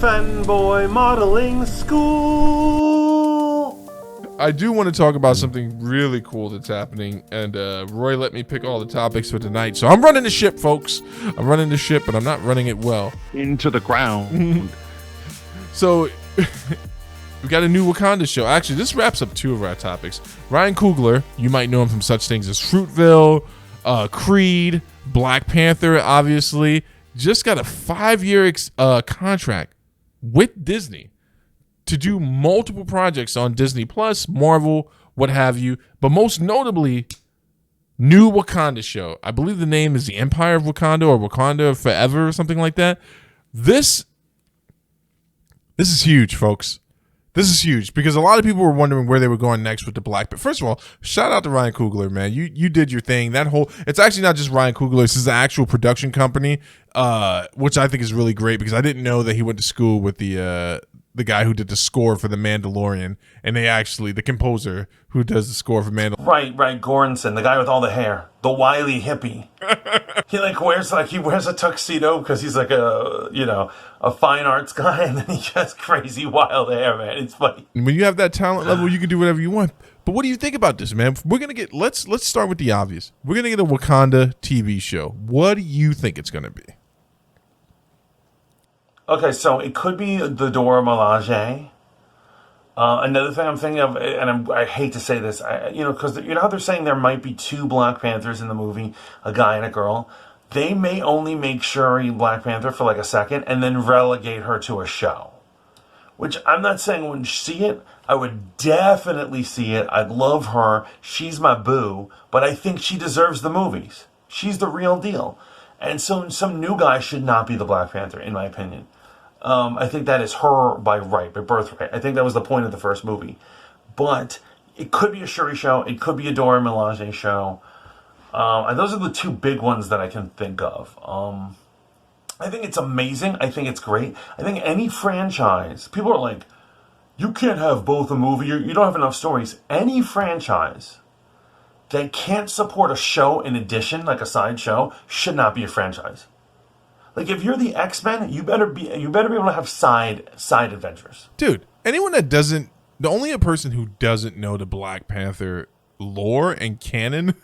Fanboy Modeling School. I do want to talk about something really cool that's happening, and Roy let me pick all the topics for tonight. So I'm running the ship, folks. I'm running the ship, but I'm not running it well. Into the ground. So we got a new Wakanda show. Actually, this wraps up two of our topics. Ryan Coogler, you might know him from such things as Fruitville, Creed, Black Panther, obviously, just got a 5-year contract with Disney to do multiple projects on Disney Plus, Marvel, what have you, but most notably, new Wakanda show. I believe the name is The Empire of Wakanda or Wakanda Forever or something like that. This is huge, folks. This is huge because a lot of people were wondering where they were going next with the Black. But first of all, shout out to Ryan Coogler, man. You did your thing. It's actually not just Ryan Coogler. This is the actual production company, which I think is really great because I didn't know that he went to school with the guy who did the score for The Mandalorian, and the composer who does the score for Mandalorian. Right, Goranson, the guy with all the hair, the wily hippie. He wears a tuxedo because he's like a fine arts guy, and then he has crazy wild hair, man. It's funny. When you have that talent level, you can do whatever you want. But what do you think about this, man? Let's start with the obvious. We're gonna get a Wakanda TV show. What do you think it's gonna be? Okay, so it could be the Dora Milaje. Another thing I'm thinking of, and I hate to say this, because you know how they're saying there might be 2 Black Panthers in the movie, a guy and a girl. They may only make Shuri Black Panther for like a second and then relegate her to a show. Which I'm not saying I wouldn't see it. I would definitely see it. I'd love her. She's my boo. But I think she deserves the movies. She's the real deal. And so some new guy should not be the Black Panther, in my opinion. I think that is her by birthright. I think that was the point of the first movie. But it could be a Shuri show. It could be a Dora Milaje show. And those are the 2 big ones that I can think of. I think it's amazing. I think it's great. I think any franchise, people are like, you can't have both a movie. You don't have enough stories. Any franchise that can't support a show in addition, like a side show, should not be a franchise. Like if you're the X-Men, you better be able to have side adventures. Dude, the only person who doesn't know the Black Panther lore and canon,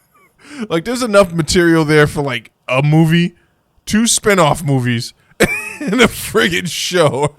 like there's enough material there for like a movie, 2 spin-off movies, and a friggin' show.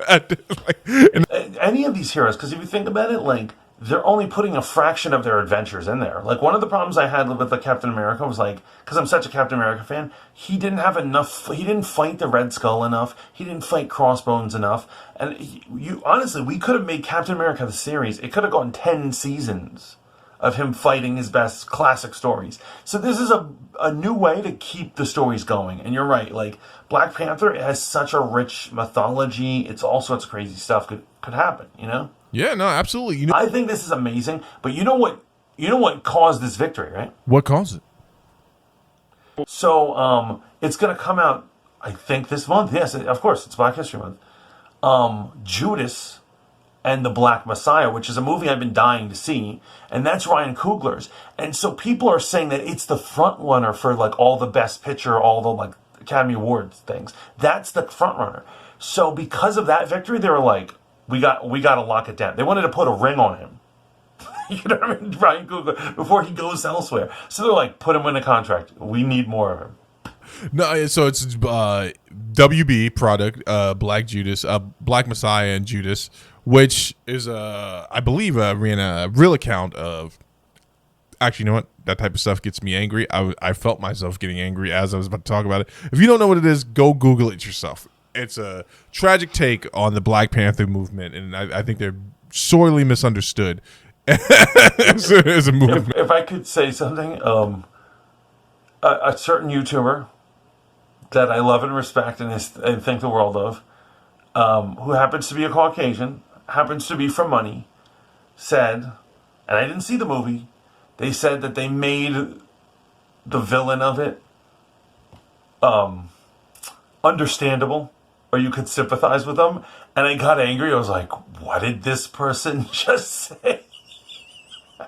Any of these heroes, because if you think about it, like they're only putting a fraction of their adventures in there. Like one of the problems I had with the Captain America was like, because I'm such a Captain America fan, he didn't have enough. He didn't fight the Red Skull enough. He didn't fight Crossbones enough. And honestly, we could have made Captain America the series. It could have gone 10 seasons of him fighting his best classic stories. So this is a new way to keep the stories going. And you're right, like Black Panther has such a rich mythology. It's all sorts of crazy stuff could happen, you know? Yeah, no, absolutely. I think this is amazing, but you know what caused this victory, right? What caused it? So, it's going to come out, I think, this month. Yes, of course, it's Black History Month. Judas and the Black Messiah, which is a movie I've been dying to see, and that's Ryan Coogler's. And so people are saying that it's the front runner for like all the Best Picture, all the like Academy Awards things. That's the front runner. So because of that victory, they were like, we got to lock it down. They wanted to put a ring on him. You know what I mean? Ryan Coogler, before he goes elsewhere. So they're like, put him in a contract. We need more of him. No, so it's WB product, Black Judas, Black Messiah and Judas, which is I believe ran a real account of. Actually, you know what? That type of stuff gets me angry. I felt myself getting angry as I was about to talk about it. If you don't know what it is, go Google it yourself. It's a tragic take on the Black Panther movement, and I think they're sorely misunderstood as a movement. If I could say something, a certain YouTuber that I love and respect and think the world of, who happens to be a Caucasian, happens to be from money, said, and I didn't see the movie, they said that they made the villain of it understandable, or you could sympathize with them. And I got angry. I was like, what did this person just say?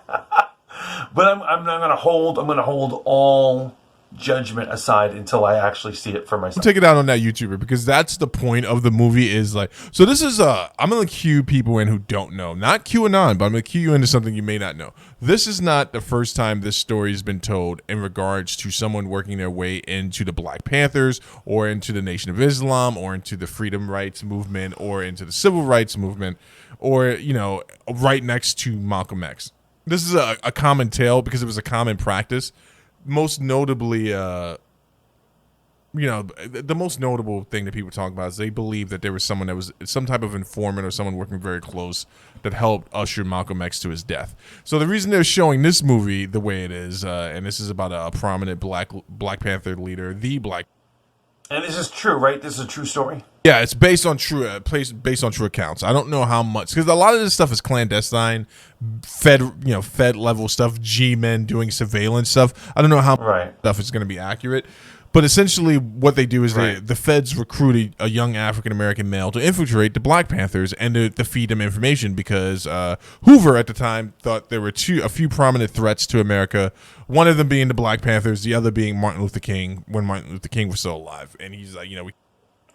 But I'm going to hold all judgment aside until I actually see it for myself. Take it out on that YouTuber, because that's the point of the movie. Is like, so this is I'm gonna cue people in who don't know, not QAnon, but I'm gonna cue you into something you may not know. This is not the first time this story has been told in regards to someone working their way into the Black Panthers or into the Nation of Islam or into the freedom rights movement or into the civil rights movement, or, you know, right next to Malcolm X. This is a common tale because it was a common practice. Most notably, you know, the most notable thing that people talk about is they believe that there was someone that was some type of informant or someone working very close that helped usher Malcolm X to his death. So the reason they're showing this movie the way it is, and this is about a prominent Black Panther leader, And this is true, right? This is a true story? yeah, it's based on true accounts. I don't know how much, because a lot of this stuff is clandestine, Fed level stuff, G-men doing surveillance stuff. I don't know how stuff is going to be accurate, but essentially what they do is the feds recruit a young African American male to infiltrate the Black Panthers and to feed them information, because Hoover at the time thought there were a few prominent threats to America. One of them being the Black Panthers, the other being Martin Luther King, when Martin Luther King was still alive. And he's like, you know,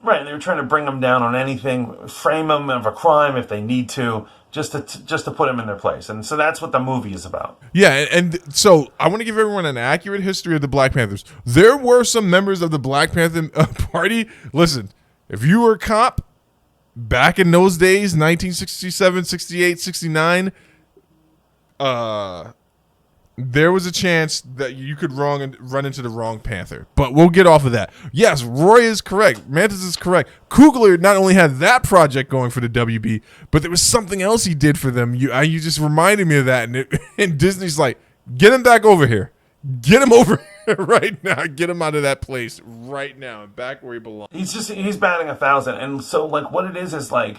Right, and they were trying to bring them down on anything, frame them of a crime if they need to, just to put them in their place. And so that's what the movie is about. Yeah, and so I want to give everyone an accurate history of the Black Panthers. There were some members of the Black Panther Party. Listen, if you were a cop back in those days, 1967, 68, 69, there was a chance that you could run into the wrong Panther. But we'll get off of that. Yes, Roy is correct. Mantis is correct. Coogler not only had that project going for the WB, but there was something else he did for them. You just reminded me of that. And Disney's like, get him back over here. Get him over here right now. Get him out of that place right now and back where he belongs. He's batting 1,000. And so, like, what it is like,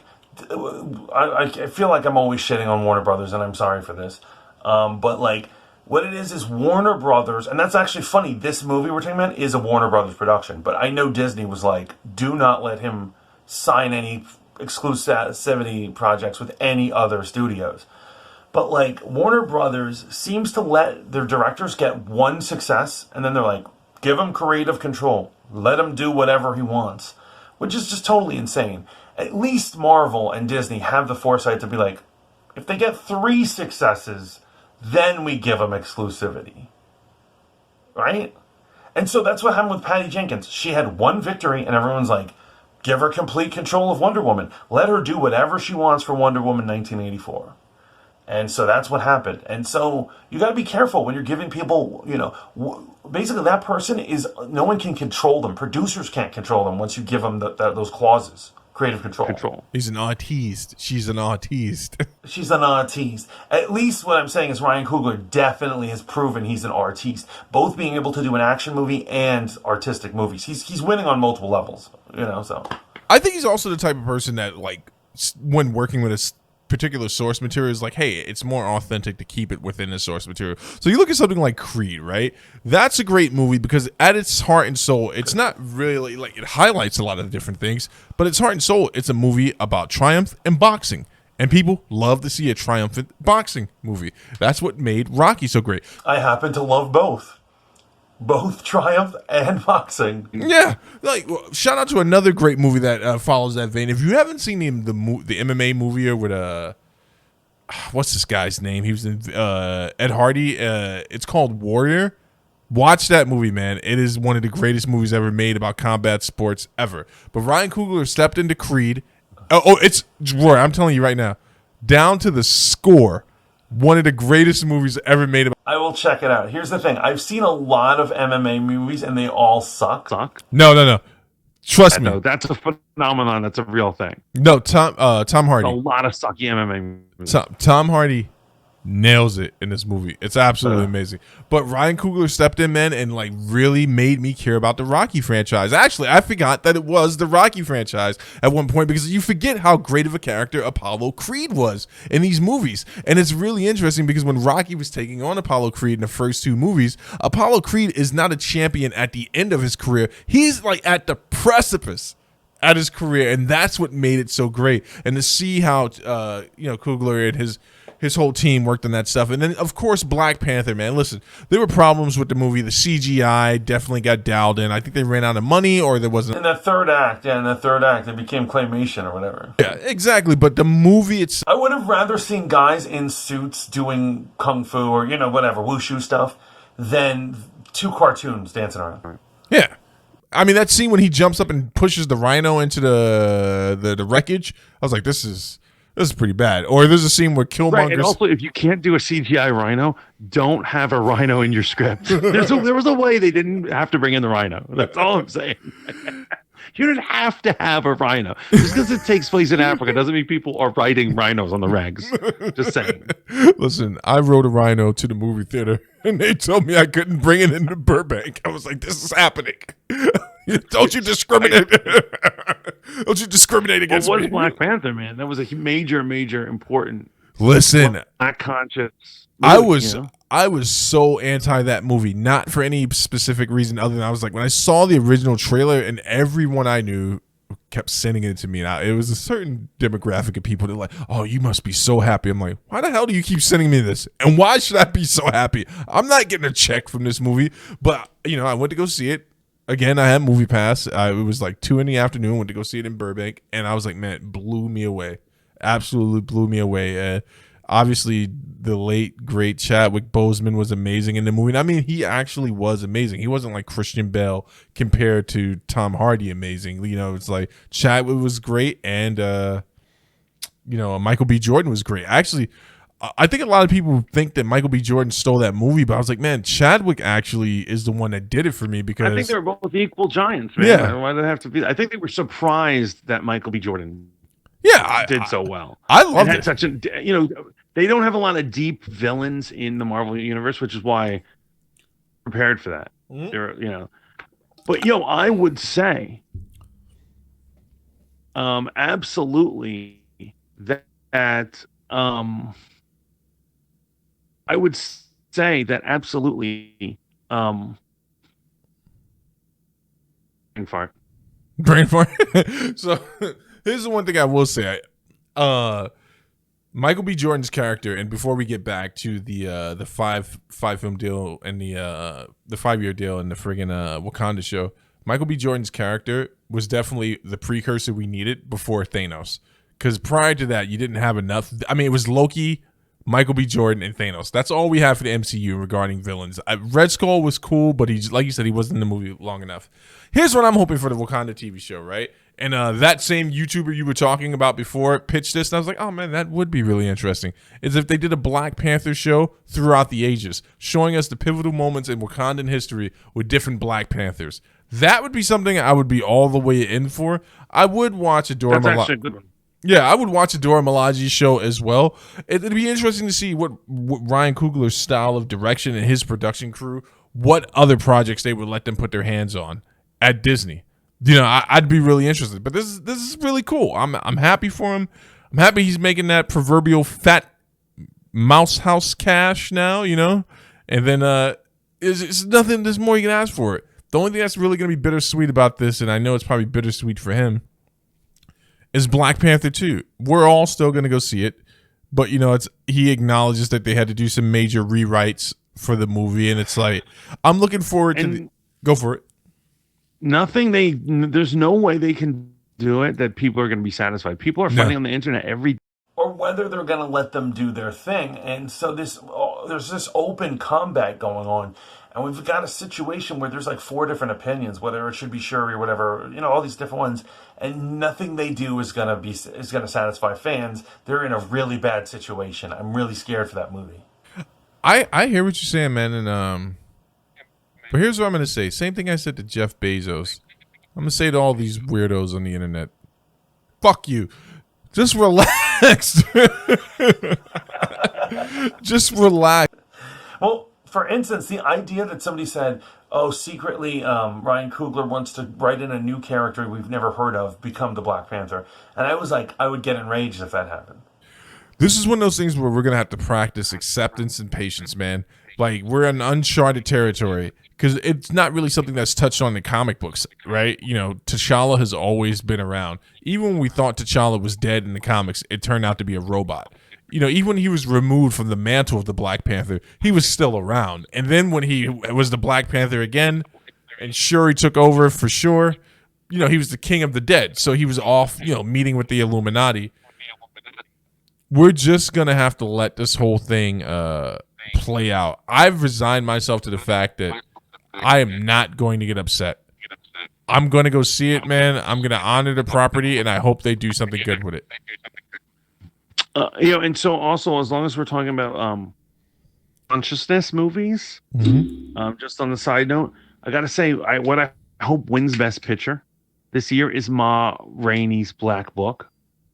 I feel like I'm always shitting on Warner Brothers, and I'm sorry for this. But, like, what it is Warner Brothers, and that's actually funny, this movie we're talking about is a Warner Brothers production, but I know Disney was like, do not let him sign any exclusivity projects with any other studios. But like, Warner Brothers seems to let their directors get one success, and then they're like, give him creative control. Let him do whatever he wants, which is just totally insane. At least Marvel and Disney have the foresight to be like, if they get 3 successes, then we give them exclusivity, right? And so that's what happened with Patty Jenkins. She had one victory, and everyone's like, give her complete control of Wonder Woman. Let her do whatever she wants for Wonder Woman 1984. And so that's what happened. And so you got to be careful when you're giving people, you know, basically that person is, no one can control them. Producers can't control them once you give them those clauses. Creative control. He's an artiste. She's an artiste. She's an artiste. At least what I'm saying is Ryan Coogler definitely has proven he's an artiste. Both being able to do an action movie and artistic movies. He's winning on multiple levels, you know, so. I think he's also the type of person that, like, when working with a particular source material is like, hey, it's more authentic to keep it within the source material. So you look at something like Creed, right? That's a great movie because at its heart and soul, it's not really like, it highlights a lot of different things, but its heart and soul, it's a movie about triumph and boxing. And people love to see a triumphant boxing movie. That's what made Rocky so great. I happen to love both triumph and boxing. Yeah, like, shout out to another great movie that follows that vein. If you haven't seen the MMA movie with what's this guy's name? He was in Ed Hardy. It's called Warrior. Watch that movie, man. It is one of the greatest movies ever made about combat sports ever. But Ryan Coogler stepped into Creed. It's Roy. I'm telling you right now, down to the score. One of the greatest movies ever made. I will check it out. Here's the thing. I've seen a lot of MMA movies, and they all suck. No. Trust me. No, that's a phenomenon. That's a real thing. No, Tom Hardy. A lot of sucky MMA movies. Tom Hardy nails it in this movie. It's absolutely amazing. But Ryan Coogler stepped in, man, and like really made me care about the Rocky franchise. Actually, I forgot that it was the Rocky franchise at one point because you forget how great of a character Apollo Creed was in these movies. And it's really interesting because when Rocky was taking on Apollo Creed in the first 2 movies, Apollo Creed is not a champion at the end of his career. He's like at the precipice at his career, and that's what made it so great. And to see how Coogler and his whole team worked on that stuff. And then, of course, Black Panther, man. Listen, there were problems with the movie. The CGI definitely got dialed in. I think they ran out of money, or there wasn't. In the third act, it became claymation or whatever. Yeah, exactly. But the movie itself, I would have rather seen guys in suits doing kung fu or, whatever, wushu stuff than two cartoons dancing around. yeah. I mean, that scene when he jumps up and pushes the rhino into the wreckage, I was like, this is pretty bad. Or there's a scene where Killmonger's... Right, and also, if you can't do a CGI rhino, don't have a rhino in your script. There was a way they didn't have to bring in the rhino. That's all I'm saying. You didn't have to have a rhino. Just because it takes place in Africa doesn't mean people are riding rhinos on the regs. Just saying. Listen, I rode a rhino to the movie theater, and they told me I couldn't bring it into Burbank. I was like, this is happening. Don't you discriminate. Don't you discriminate against me. What was Black Panther, man? That was a major, major important... Listen. Black conscious... I was so anti that movie, not for any specific reason other than I was like, when I saw the original trailer and everyone I knew kept sending it to me. Now, it was a certain demographic of people that were like, oh, you must be so happy. I'm like, why the hell do you keep sending me this? And why should I be so happy? I'm not getting a check from this movie, but I went to go see it. Again, I had Movie Pass. It was like 2 p.m, went to go see it in Burbank, and I was like, man, it blew me away. Absolutely blew me away. Obviously, the late, great Chadwick Boseman was amazing in the movie. I mean, he actually was amazing. He wasn't like Christian Bale compared to Tom Hardy amazing. It's like Chadwick was great, and, Michael B. Jordan was great. Actually, I think a lot of people think that Michael B. Jordan stole that movie, but I was like, man, Chadwick actually is the one that did it for me because... I think they were both equal giants, man. Yeah. Why did it have to be... I think they were surprised that Michael B. Jordan did so well. I loved it. Such a... they don't have a lot of deep villains in the Marvel Universe, which is why I'm prepared for that. Mm-hmm. But, I would say absolutely that I would say that absolutely brain fart. So here's the one thing I will say. Michael B. Jordan's character, and before we get back to the five film deal and the 5-year deal and the friggin' Wakanda show, Michael B. Jordan's character was definitely the precursor we needed before Thanos. Because prior to that, you didn't have enough. I mean, it was Loki, Michael B. Jordan, and Thanos. That's all we have for the MCU regarding villains. Red Skull was cool, but like you said, he wasn't in the movie long enough. Here's what I'm hoping for the Wakanda TV show, right? And that same YouTuber you were talking about before pitched this, and I was like, oh man, that would be really interesting. Is if they did a Black Panther show throughout the ages, showing us the pivotal moments in Wakandan history with different Black Panthers. That would be something I would be all the way in for. I would watch a Dora That's actually a good one. Yeah, I would watch a Dora Milaje show as well. It'd be interesting to see what Ryan Coogler's style of direction and his production crew, what other projects they would let them put their hands on at Disney. I'd be really interested. But this is really cool. I'm happy for him. I'm happy he's making that proverbial fat mouse house cash now. And then it's nothing. There's more you can ask for it. The only thing that's really going to be bittersweet about this, and I know it's probably bittersweet for him, is Black Panther 2. We're all still going to go see it, but he acknowledges that they had to do some major rewrites for the movie, and it's like I'm looking forward to go for it. There's no way they can do it that people are going to be satisfied. People are fighting on the internet every day. Or whether they're going to let them do their thing. And so there's this open combat going on. And we've got a situation where there's like 4 different opinions, whether it should be Shuri or whatever, all these different ones. And nothing they do is going to satisfy fans. They're in a really bad situation. I'm really scared for that movie. I hear what you're saying, man. And but here's what I'm going to say. Same thing I said to Jeff Bezos. I'm going to say to all these weirdos on the internet, fuck you. Just relax. Just relax. Well, for instance, the idea that somebody said, oh, secretly Ryan Coogler wants to write in a new character we've never heard of, become the Black Panther. And I was like, I would get enraged if that happened. This is one of those things where we're going to have to practice acceptance and patience, man. Like, we're in uncharted territory because it's not really something that's touched on in comic books, right? T'Challa has always been around. Even when we thought T'Challa was dead in the comics, it turned out to be a robot. even when he was removed from the mantle of the Black Panther, he was still around. And then when he was the Black Panther again, and Shuri took over for sure, he was the king of the dead. So he was off, meeting with the Illuminati. We're just going to have to let this whole thing play out. I've resigned myself to the fact that I am not going to get upset. I'm going to go see it, man. I'm going to honor the property, and I hope they do something good with it. And so also, as long as we're talking about consciousness movies, just on the side note, I got to say, what I hope wins Best Picture this year is Ma Rainey's Black Book.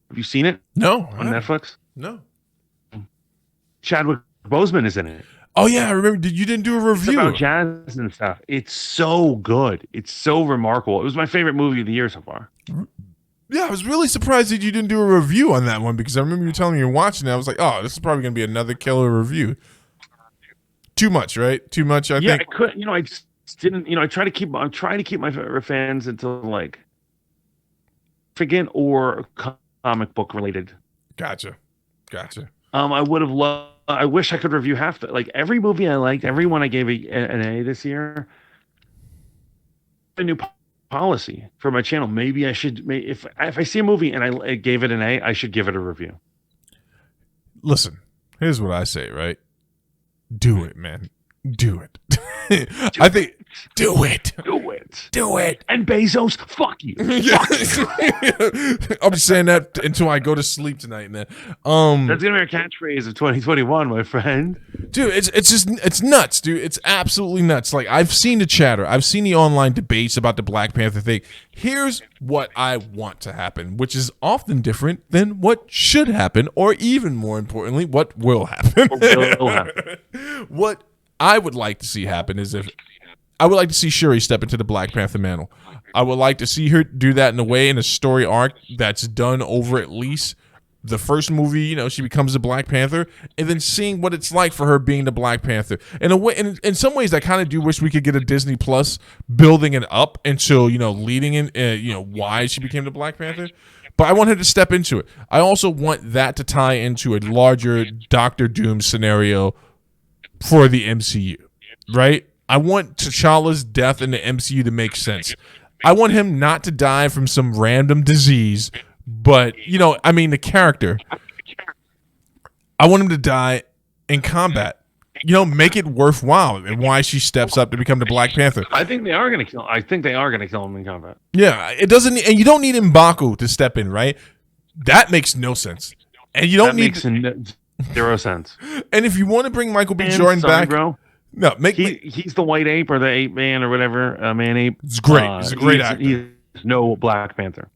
Have you seen it? No. On Netflix? No. Chadwick Boseman is in it. Oh, yeah. I remember. You didn't do a review. It's about jazz and stuff. It's so good. It's so remarkable. It was my favorite movie of the year so far. Yeah, I was really surprised that you didn't do a review on that one because I remember you telling me you're watching it. I was like, oh, this is probably going to be another killer review. Too much, right? Too much, I think. I could, I just didn't, I'm trying to keep my fans into like friggin' or comic book related. Gotcha. I wish I could review half the, like every movie I liked, everyone I gave an A this year. A new policy for my channel. Maybe I should, if I see a movie and I gave it an A, I should give it a review. Listen, here's what I say, right? Do it, man. Do it. I think do it. Do it. And Bezos, fuck you. I'll be saying that until I go to sleep tonight, man. That's gonna be our catchphrase of 2021, my friend. Dude, it's nuts, dude. It's absolutely nuts. Like, I've seen the chatter. I've seen the online debates about the Black Panther thing. Here's what I want to happen, which is often different than what should happen, or even more importantly, what will happen. What I would like to see happen is I would like to see Shuri step into the Black Panther mantle. I would like to see her do that in a way, in a story arc that's done over at least the first movie. She becomes the Black Panther, and then seeing what it's like for her being the Black Panther. In a way, in some ways, I kind of do wish we could get a Disney Plus building it up until leading in, why she became the Black Panther. But I want her to step into it. I also want that to tie into a larger Doctor Doom scenario for the MCU, right? I want T'Challa's death in the MCU to make sense. I want him not to die from some random disease, but, the character. I want him to die in combat. Make it worthwhile and why she steps up to become the Black Panther. I think they are going to kill him in combat. Yeah, it doesn't, and you don't need M'Baku to step in, right? That makes no sense. And you don't need zero sense. And if you want to bring Michael B. Jordan back, bro. No, he's the white ape or the ape man or whatever, man ape. It's great. He's a great actor. He's no Black Panther.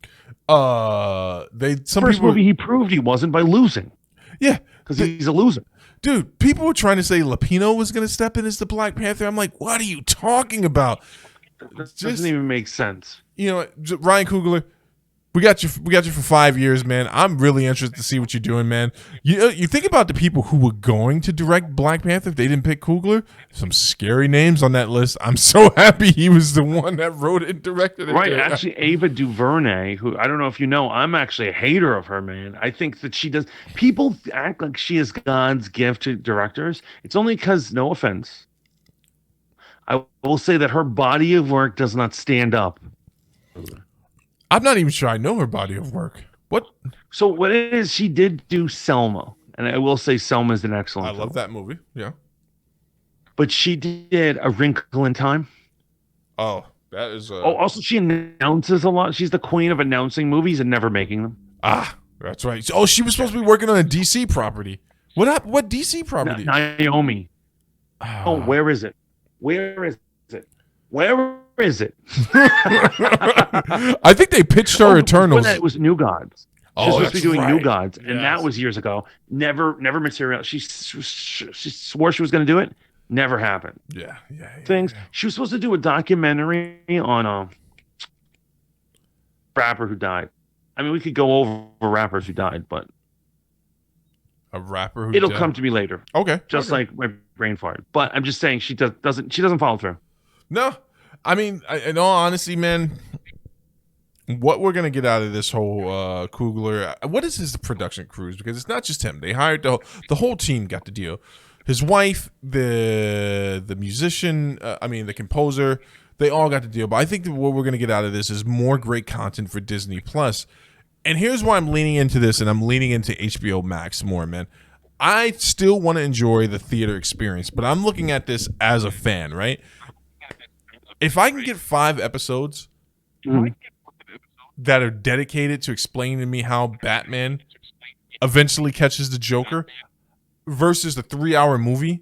First movie he proved he wasn't by losing. Yeah, because he's a loser. Dude, people were trying to say Lapino was going to step in as the Black Panther. I'm like, what are you talking about? It doesn't even make sense. Ryan Coogler, we got you for 5 years, man. I'm really interested to see what you're doing, man. You think about the people who were going to direct Black Panther if they didn't pick Coogler. Some scary names on that list. I'm so happy he was the one that wrote it and directed it. Right, actually, Ava DuVernay, who I don't know if you know, I'm actually a hater of her, man. I think that she does. People act like she is God's gift to directors. It's only because, no offense, I will say that her body of work does not stand up. I'm not even sure I know her body of work. What? So what it is, she did do Selma. And I will say Selma is an excellent film. I love that movie. Yeah. But she did A Wrinkle in Time. Oh, that is... also, she announces a lot. She's the queen of announcing movies and never making them. Ah, that's right. Oh, she was supposed to be working on a DC property. What DC property? Naomi. Oh, where is it? Where is it? I think they pitched her Eternals. It was New Gods. She was supposed to be doing New Gods, and yes. That was years ago. Never material. She swore she was going to do it. Never happened. Yeah. Things. Yeah. She was supposed to do a documentary on a rapper who died. I mean, we could go over rappers who died, but a rapper who it'll come to me later. Okay. Just like my brain fart. But I'm just saying she doesn't follow through. No. I mean, in all honesty, man, what we're gonna get out of this whole Coogler. What is his production crews? Because it's not just him. They hired the whole team. Got the deal. His wife, the musician, the composer. They all got the deal. But I think that what we're gonna get out of this is more great content for Disney Plus. And here's why I'm leaning into this, and I'm leaning into HBO Max more, man. I still want to enjoy the theater experience, but I'm looking at this as a fan, right? If I can get 5 episodes that are dedicated to explaining to me how Batman eventually catches the Joker versus the 3-hour movie,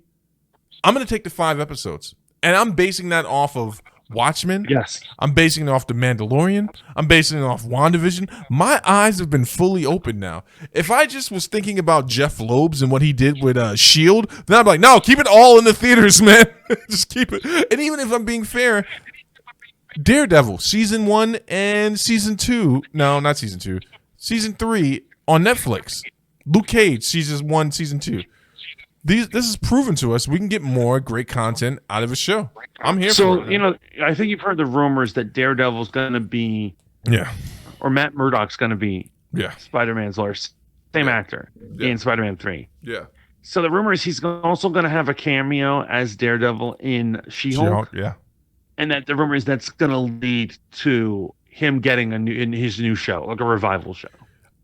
I'm going to take the 5 episodes. And I'm basing that off of Watchmen. Yes. I'm basing it off The Mandalorian. I'm basing it off WandaVision. My eyes have been fully opened now. If I just was thinking about Jeff Loebs and what he did with S.H.I.E.L.D., then I'm like, no, keep it all in the theaters, man. Just keep it. And even if I'm being fair, Daredevil, season 1 and season 2. No, not season 2. Season 3 on Netflix. Luke Cage, season 1, season 2. This is proven to us we can get more great content out of a show. I'm here for it. So, you know, I think you've heard the rumors that Daredevil's going to be, or Matt Murdock's going to be, Spider-Man's lawyer, same actor in Spider-Man 3. Yeah. So the rumor is he's also going to have a cameo as Daredevil in She-Hulk. Yeah. And that the rumor is that's going to lead to him getting his new show, like a revival show.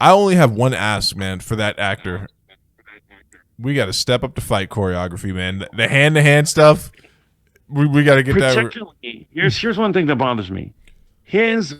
I only have one ask, man, for that actor. We got to step up the fight choreography, man. The hand-to-hand stuff, we got to get that. Particularly, here's one thing that bothers me. His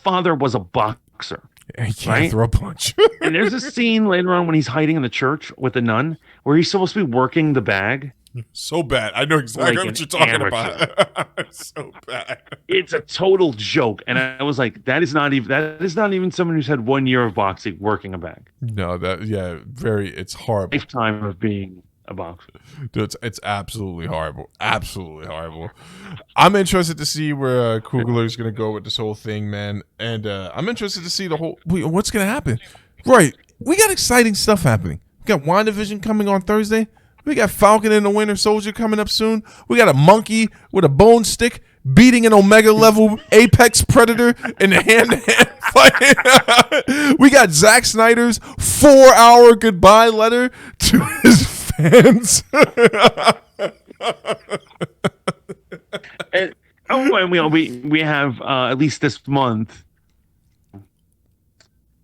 father was a boxer. He can't throw a punch. And there's a scene later on when he's hiding in the church with the nun where he's supposed to be working the bag. So bad. I know exactly Like what you're talking about. So bad. It's a total joke. And I was like, that is not even someone who's had 1 year of boxing working a bag. No, it's horrible. Lifetime of being a boxer. Dude, it's absolutely horrible. Absolutely horrible. I'm interested to see where Coogler is going to go with this whole thing, man. And I'm interested to see what's going to happen. Right. We got exciting stuff happening. We got WandaVision coming on Thursday. We got Falcon and the Winter Soldier coming up soon. We got a monkey with a bone stick beating an Omega level apex predator in a hand-to-hand fight. We got Zack Snyder's 4-hour goodbye letter to his fans. And we have at least this month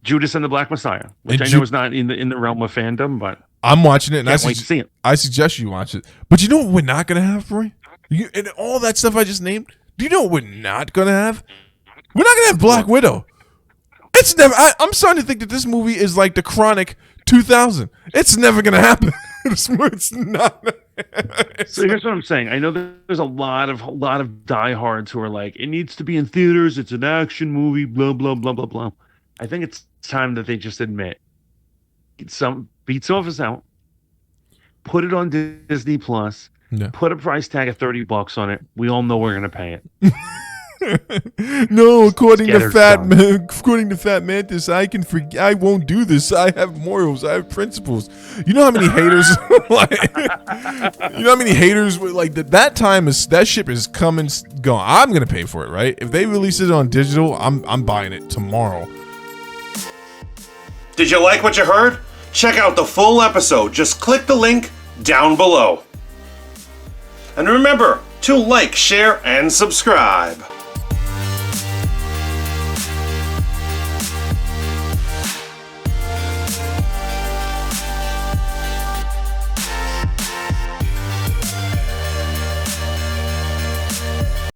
Judas and the Black Messiah, which I know is not in the realm of fandom, but I'm watching it, and can't wait to see it. I suggest you watch it. But you know what we're not going to have, Roy? And all that stuff I just named, do you know what we're not going to have? We're not going to have Black Widow. It's never. I'm starting to think that this movie is like the Chronic 2000. It's never going to happen. It's not. So here's what I'm saying. I know there's a lot of diehards who are like, it needs to be in theaters. It's an action movie, blah, blah, blah, blah, blah. I think it's time that they just admit beat some of us out, put it on Disney Plus, put a price tag of $30 on it. We all know we're gonna pay it. No, according to Fat Mantis, I won't do this. I have morals. I have principles. You know how many haters? You know how many haters? Like that time is that ship is coming, gone. I'm gonna pay for it, right? If they release it on digital, I'm buying it tomorrow. Did you like what you heard? Check out the full episode. Just click the link down below. And remember to like, share, and subscribe.